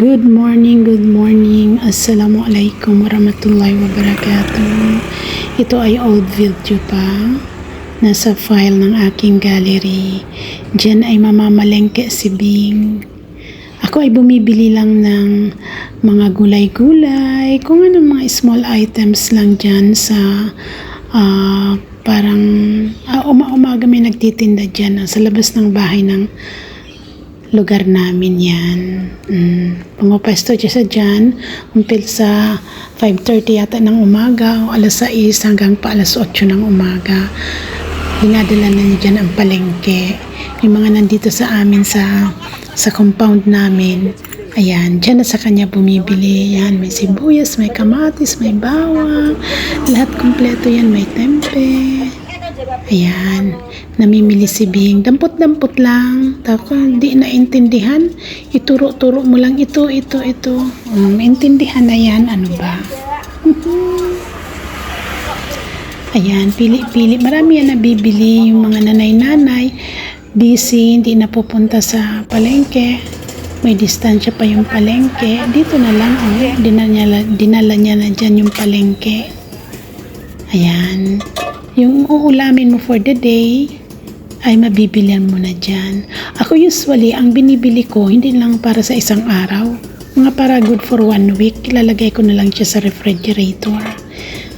Good morning. Assalamualaikum warahmatullahi wabarakatuh. Ito ay old video pa. Nasa file ng aking gallery. Diyan ay mamamalengke si Bing. Ako ay bumibili lang ng mga gulay-gulay, kung anong mga small items lang dyan sa parang umaga may nagtitinda dyan sa labas ng bahay ng lugar namin yan. Pumapesto siya dyan, umpil sa 5:30 yata ng umaga o alas 6 hanggang pa alas 8 ng umaga. Dinadala na niya dyan ang palengke. Yung mga nandito sa amin sa compound namin, ayan, dyan na sa kanya bumibili. Yan, may sibuyas, may kamatis, may bawang, lahat kompleto yan, may tempe. Ayan, namimili si Bing. Dampot-dampot lang. Tapos hindi naintindihan. Ituro-turo mo lang ito. Maintindihan na yan. Ano ba? Ayan, pili-pili. Marami yan nabibili. Yung mga nanay-nanay. Busy, hindi napupunta sa palengke. May distansya pa yung palengke. Dito na lang. Dinala niya na dyan yung palengke. Ayan. Yung uulamin mo for the day ay mabibilihan mo na dyan. Ako usually, ang binibili ko, hindi lang para sa isang araw. Mga para good for 1 week. Ilalagay ko na lang siya sa refrigerator.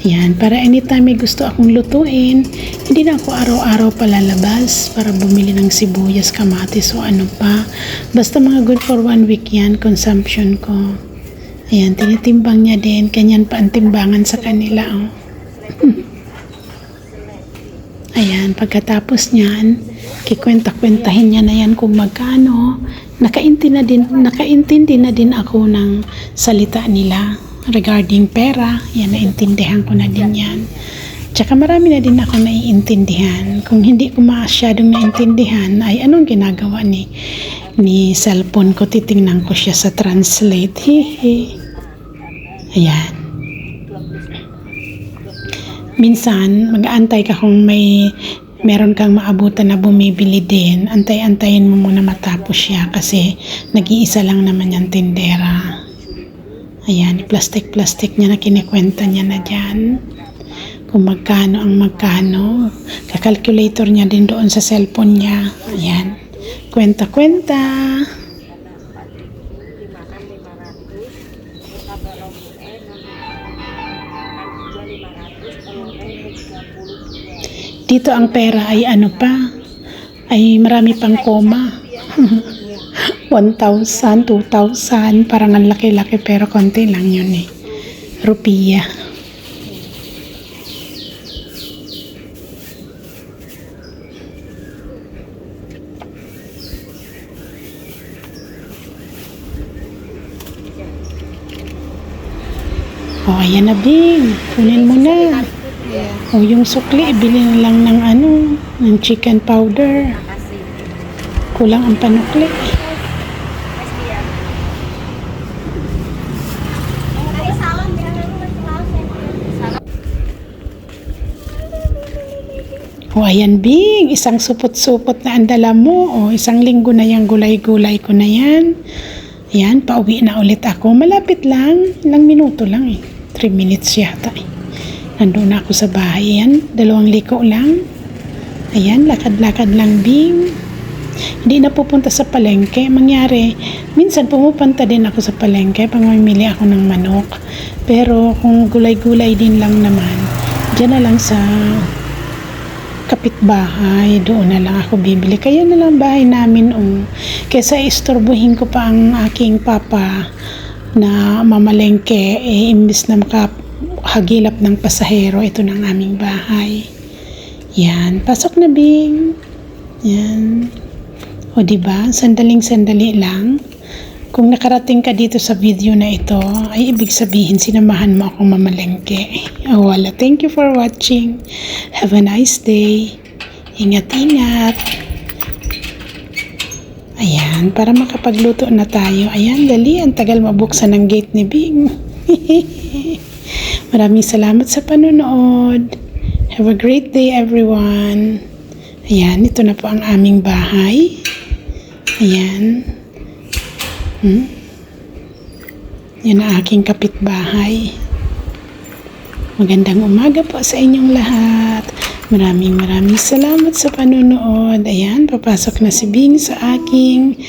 Yan, para anytime may gusto akong lutuin, hindi na ako araw-araw palalabas para bumili ng sibuyas, kamatis o ano pa. Basta mga good for 1 week yan, consumption ko. Ayan, tinitimbang niya din. Kanyan pa ang timbangan sa kanila. Oh. Ayan, pagkatapos niyan, kikwenta-kwentahin niya na yan kung magkano. Nakaintindi na din ako ng salita nila regarding pera. Yan, naintindihan ko na din yan. Tsaka marami na din ako naiintindihan. Kung hindi ko masyadong naintindihan, ay anong ginagawa ni cellphone ko? Titingnan ko siya sa translate. Ayan. Minsan, mag-aantay ka kung meron kang maabutan na bumibili din. Antay-antayin mo muna matapos siya kasi nag-iisa lang naman yung tindera. Ayan, plastic niya na kinikwenta niya na dyan. Kung magkano ang magkano. Kakalculator niya din doon sa cellphone niya. Ayan, kwenta-kwenta. Dito ang pera ay ano pa, ay marami pang koma. 1,000, 2,000, parang ang laki-laki pero konti lang yun eh. Rupiya. O, ayan na Bing. Kunin mo na. O, yung sukli, ibili na lang ng chicken powder. Kulang ang panukli. O, ayan Bing, isang supot-supot na ang dala mo. O, isang linggo na yung gulay-gulay ko na yan. Ayan, pauwi na ulit ako. Malapit lang, ilang minuto lang eh. 3 minutes yata eh. Nandun na ako sa bahay. Ayan, 2 liko lang. Ayan, lakad-lakad lang Bing. Hindi na pupunta sa palengke. Mangyari, minsan pumupunta din ako sa palengke pag mamili ako ng manok. Pero kung gulay-gulay din lang naman, dyan na lang sa kapitbahay, doon na lang ako bibili. Kaya na lang bahay namin kesa istorbohin ko pa ang aking papa na mamalengke, imbis na makahagilap ng pasahero, ito ng aming bahay. Yan, pasok na Bing. Yan. O diba, sandaling-sandali lang. Kung nakarating ka dito sa video na ito, ay ibig sabihin sinamahan mo akong mamalengke. O wala, thank you for watching. Have a nice day. Ingat-ingat. Ayan, para makapagluto na tayo. Ayan, dali, ang tagal mabuksan ng gate ni Bing. Maraming salamat sa panonood. Have a great day everyone. Ayan, ito na po ang aming bahay. Ayan. Yan ang aking kapitbahay. Magandang umaga po sa inyong lahat. Maraming salamat sa panunood. Ayan, papasok na si Bing sa aking